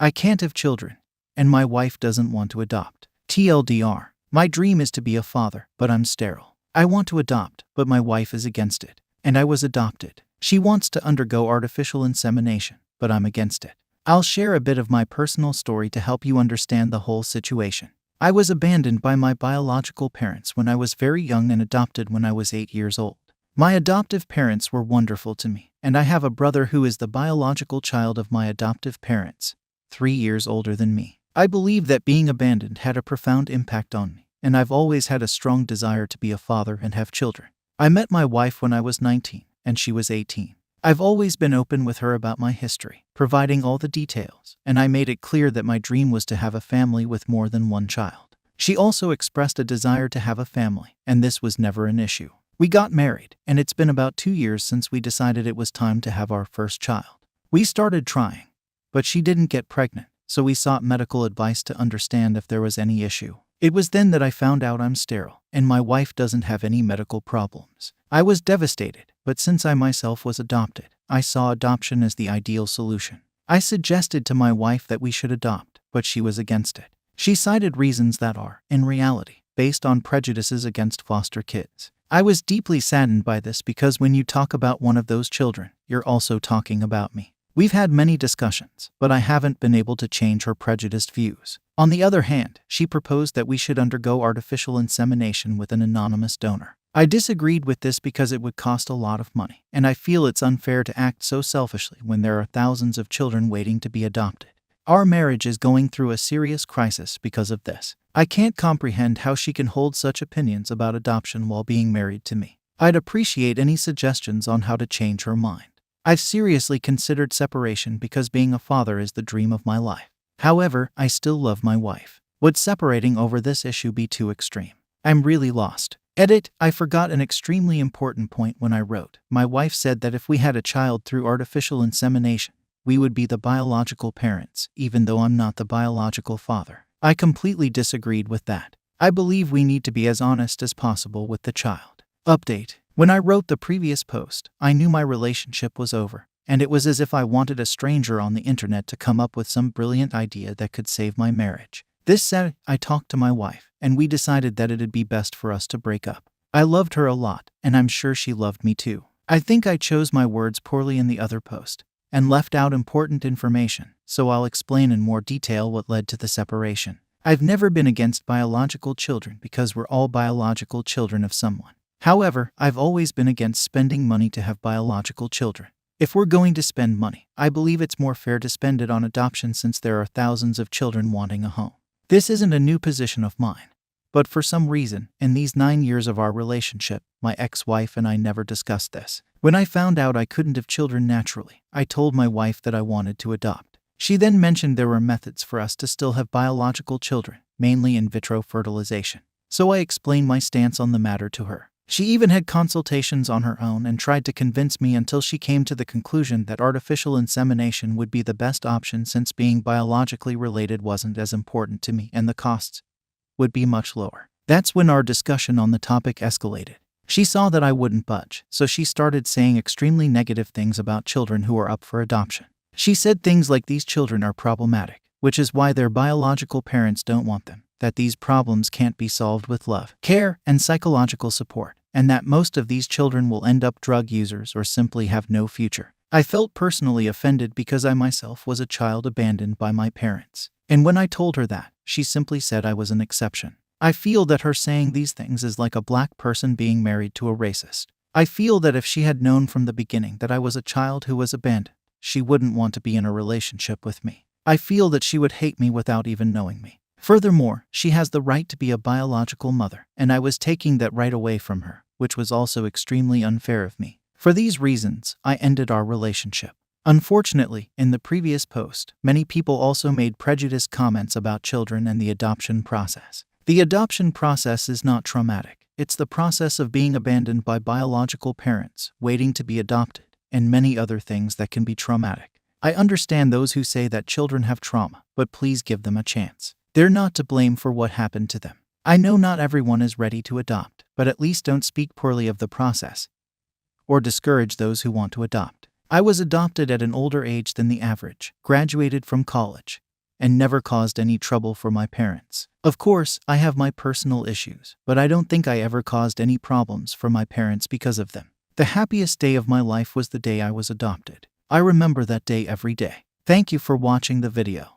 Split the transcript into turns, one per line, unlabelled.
I can't have children, and my wife doesn't want to adopt. TLDR. My dream is to be a father, but I'm sterile. I want to adopt, but my wife is against it. And I was adopted. She wants to undergo artificial insemination, but I'm against it. I'll share a bit of my personal story to help you understand the whole situation. I was abandoned by my biological parents when I was very young and adopted when I was 8 years old. My adoptive parents were wonderful to me, and I have a brother who is the biological child of my adoptive parents, 3 years older than me. I believe that being abandoned had a profound impact on me, and I've always had a strong desire to be a father and have children. I met my wife when I was 19, and she was 18. I've always been open with her about my history, providing all the details, and I made it clear that my dream was to have a family with more than one child. She also expressed a desire to have a family, and this was never an issue. We got married, and it's been about 2 years since we decided it was time to have our first child. We started trying, but she didn't get pregnant, so we sought medical advice to understand if there was any issue. It was then that I found out I'm sterile, and my wife doesn't have any medical problems. I was devastated, but since I myself was adopted, I saw adoption as the ideal solution. I suggested to my wife that we should adopt, but she was against it. She cited reasons that are, in reality, based on prejudices against foster kids. I was deeply saddened by this because when you talk about one of those children, you're also talking about me. We've had many discussions, but I haven't been able to change her prejudiced views. On the other hand, she proposed that we should undergo artificial insemination with an anonymous donor. I disagreed with this because it would cost a lot of money, and I feel it's unfair to act so selfishly when there are thousands of children waiting to be adopted. Our marriage is going through a serious crisis because of this. I can't comprehend how she can hold such opinions about adoption while being married to me. I'd appreciate any suggestions on how to change her mind. I've seriously considered separation because being a father is the dream of my life. However, I still love my wife. Would separating over this issue be too extreme? I'm really lost. Edit, I forgot an extremely important point when I wrote. My wife said that if we had a child through artificial insemination, we would be the biological parents, even though I'm not the biological father. I completely disagreed with that. I believe we need to be as honest as possible with the child. Update. When I wrote the previous post, I knew my relationship was over, and it was as if I wanted a stranger on the internet to come up with some brilliant idea that could save my marriage. This said, I talked to my wife, and we decided that it'd be best for us to break up. I loved her a lot, and I'm sure she loved me too. I think I chose my words poorly in the other post, and left out important information, so I'll explain in more detail what led to the separation. I've never been against biological children because we're all biological children of someone. However, I've always been against spending money to have biological children. If we're going to spend money, I believe it's more fair to spend it on adoption since there are thousands of children wanting a home. This isn't a new position of mine, but for some reason, in these 9 years of our relationship, my ex-wife and I never discussed this. When I found out I couldn't have children naturally, I told my wife that I wanted to adopt. She then mentioned there were methods for us to still have biological children, mainly in vitro fertilization. So I explained my stance on the matter to her. She even had consultations on her own and tried to convince me until she came to the conclusion that artificial insemination would be the best option since being biologically related wasn't as important to me and the costs would be much lower. That's when our discussion on the topic escalated. She saw that I wouldn't budge, so she started saying extremely negative things about children who are up for adoption. She said things like these children are problematic, which is why their biological parents don't want them, that these problems can't be solved with love, care, and psychological support, and that most of these children will end up drug users or simply have no future. I felt personally offended because I myself was a child abandoned by my parents. And when I told her that, she simply said I was an exception. I feel that her saying these things is like a black person being married to a racist. I feel that if she had known from the beginning that I was a child who was abandoned, she wouldn't want to be in a relationship with me. I feel that she would hate me without even knowing me. Furthermore, she has the right to be a biological mother, and I was taking that right away from her, which was also extremely unfair of me. For these reasons, I ended our relationship. Unfortunately, in the previous post, many people also made prejudiced comments about children and the adoption process. The adoption process is not traumatic. It's the process of being abandoned by biological parents, waiting to be adopted, and many other things that can be traumatic. I understand those who say that children have trauma, but please give them a chance. They're not to blame for what happened to them. I know not everyone is ready to adopt, but at least don't speak poorly of the process or discourage those who want to adopt. I was adopted at an older age than the average, graduated from college, and never caused any trouble for my parents. Of course, I have my personal issues, but I don't think I ever caused any problems for my parents because of them. The happiest day of my life was the day I was adopted. I remember that day every day. Thank you for watching the video.